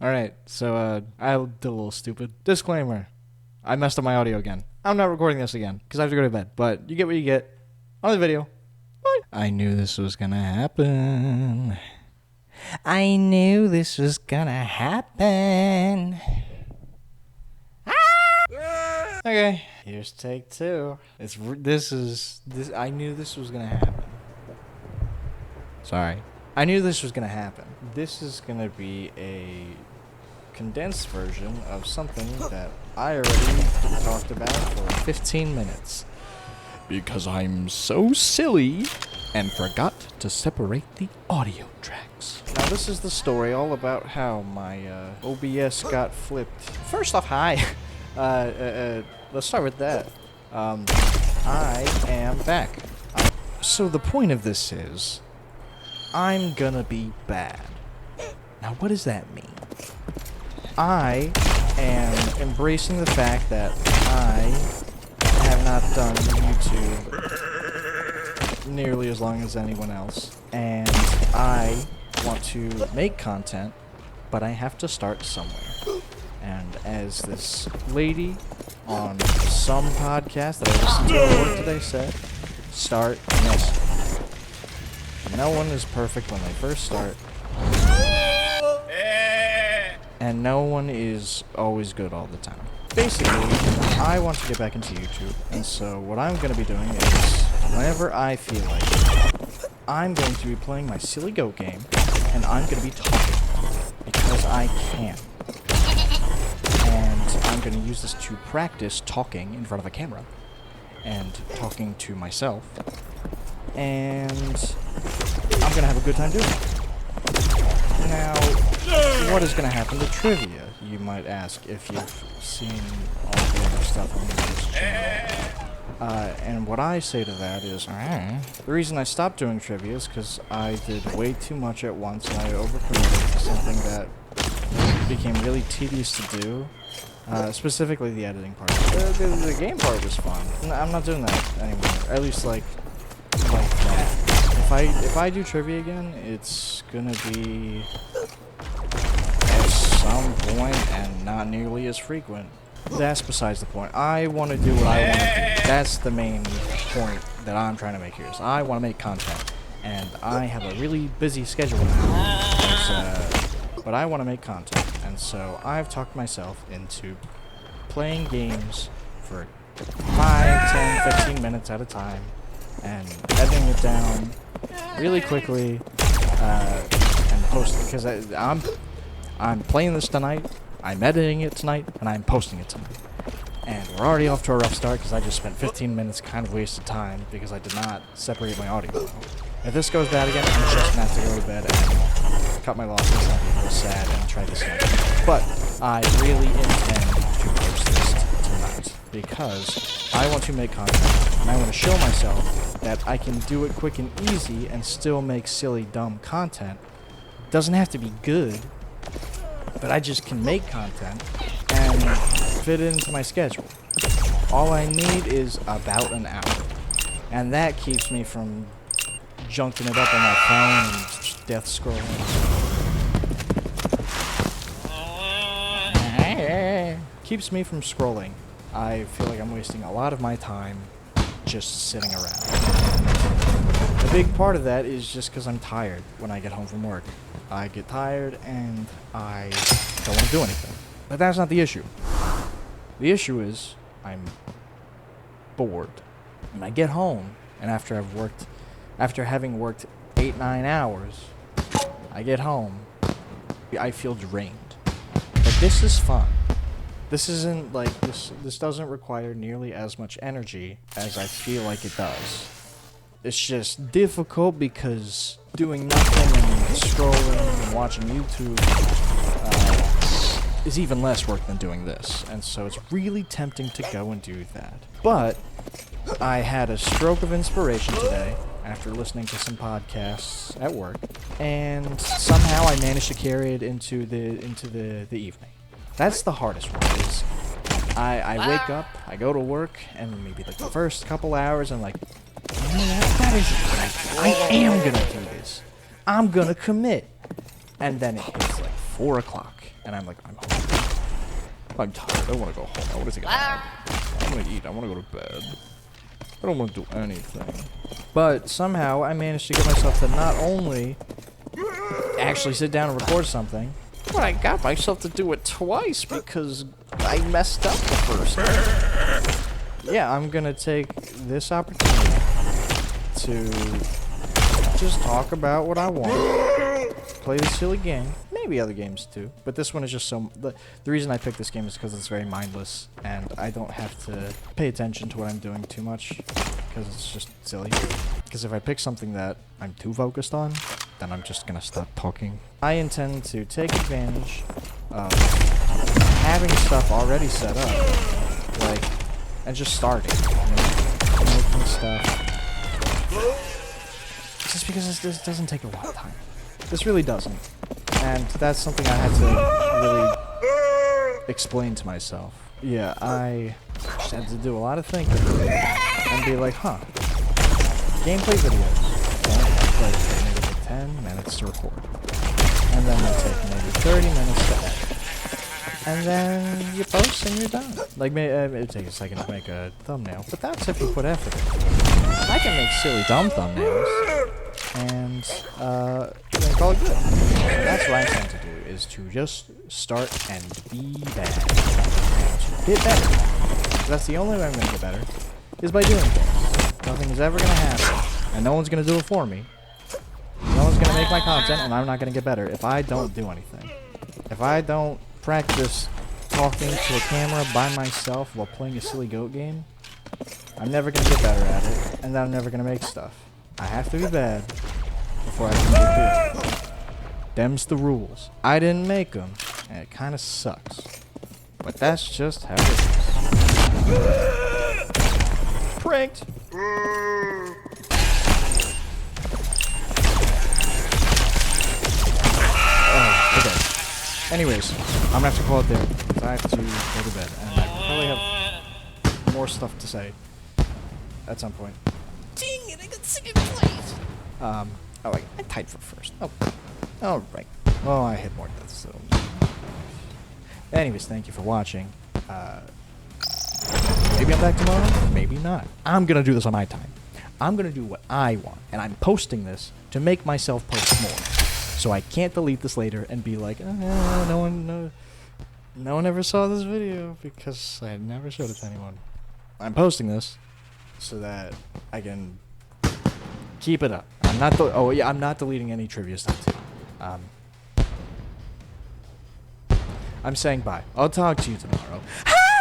Alright, so I did a little stupid. Disclaimer. I messed up my audio again. I'm not recording this again, because I have to go to bed. But you get what you get on the video. Bye. I knew this was gonna happen. I knew this was gonna happen. Okay, here's take two. I knew this was gonna happen. Sorry. I knew this was gonna happen. This is gonna be a condensed version of something that I already talked about for 15 minutes. Because I'm so silly and forgot to separate the audio tracks. Now this is the story all about how my OBS got flipped. First off, hi. Let's start with that. I am back. So the point of this is, I'm gonna be bad. Now what does that mean? I am embracing the fact that I have not done YouTube nearly as long as anyone else, and I want to make content, but I have to start somewhere. And as this lady on some podcast that I listened to at work today said, start messy. No one is perfect when they first start. And no one is always good all the time. Basically, I want to get back into YouTube, and so what I'm going to be doing is, whenever I feel like it, I'm going to be playing my silly goat game, and I'm going to be talking, because I can. And I'm going to use this to practice talking in front of a camera, and talking to myself, and I'm going to have a good time doing it. Now, what is going to happen to trivia? You might ask if you've seen all the other stuff on this channel. And what I say to that is, the reason I stopped doing trivia is because I did way too much at once and I overcommitted to something that became really tedious to do. Specifically the editing part. The game part was fun. I'm not doing that anymore. At least like that. If I do trivia again, it's gonna be at some point and not nearly as frequent. That's besides the point. I want to do what I want to do. That's the main point that I'm trying to make here. Is I want to make content, and I have a really busy schedule now. But I want to make content, and so I've talked myself into playing games for 5, 10, 15 minutes at a time, and editing it down really quickly, and posting, because I'm playing this tonight, I'm editing it tonight, and I'm posting it tonight. And we're already off to a rough start because I just spent 15 minutes kind of wasted time because I did not separate my audio. If this goes bad again, I'm just gonna have to go to bed and cut my losses and be real sad and try this again. But I really intend to post this tonight because I want to make content and I want to show myself that I can do it quick and easy and still make silly, dumb content. It doesn't have to be good, but I just can make content and fit it into my schedule. All I need is about an hour, and that keeps me from junking it up on my phone and death scrolling. Keeps me from scrolling. I feel like I'm wasting a lot of my time just sitting around. A big part of that is just because I'm tired when I get home from work. I get tired and I don't want to do anything. But that's not the issue. The issue is I'm bored. When I get home and after having worked 8-9 hours, I get home, I feel drained. But this is fun. This isn't like this doesn't require nearly as much energy as I feel like it does. It's just difficult because doing nothing and scrolling and watching YouTube is even less work than doing this. And so it's really tempting to go and do that. But I had a stroke of inspiration today after listening to some podcasts at work, and somehow I managed to carry it into the evening. That's the hardest one. Is I wake up, I go to work, and maybe like the first couple hours, I'm like, that isn't what I am gonna do this. I'm gonna commit. And then it hits like 4 o'clock, and I'm like, I'm hungry. I'm tired. I want to go home. I want to take a nap. I want to eat. I want to go to bed. I don't want to do anything. But somehow I managed to get myself to not only actually sit down and record something, but I got myself to do it twice because I messed up the first time. Yeah, I'm gonna take this opportunity to just talk about what I want, play this silly game, maybe other games too, but this one is just so... The reason I picked this game is because it's very mindless, and I don't have to pay attention to what I'm doing too much, because it's just silly. Because if I pick something that I'm too focused on, then I'm just gonna stop talking. I intend to take advantage of having stuff already set up, like, and just starting, making stuff. Just because this doesn't take a lot of time. This really doesn't. And that's something I had to really explain to myself. Yeah, I just had to do a lot of thinking and be like, huh, gameplay videos don't like maybe take 10 minutes to record. And then they take maybe 30 minutes to edit. And then you post and you're done. Like, it'd take a second to make a thumbnail, but that's if you put effort in. I can make silly dumb thumbnails and then call it good. That's what I'm trying to do, is to just start and be bad. And to get better. That's the only way I'm going to get better, is by doing things. Nothing is ever going to happen, and no one's going to do it for me. No one's going to make my content, and I'm not going to get better if I don't do anything. If I don't practice talking to a camera by myself while playing a silly goat game, I'm never going to get better at it, and then I'm never going to make stuff. I have to be bad before I can get good. Them's the rules. I didn't make them, and it kind of sucks. But that's just how it is. Pranked! Oh, okay. Anyways, I'm gonna have to call it there, because I have to go to bed, and I probably have more stuff to say at some point. Dang it, I got second place! Oh, I tied for first. Oh, alright. Oh, I hit more deaths, so... Anyways, thank you for watching. Maybe I'm back tomorrow, maybe not. I'm gonna do this on my time. I'm gonna do what I want, and I'm posting this to make myself post more. So I can't delete this later and be like, no one ever saw this video because I never showed it to anyone. I'm posting this so that I can keep it up. I'm not deleting any trivia stuff too. I'm saying bye. I'll talk to you tomorrow.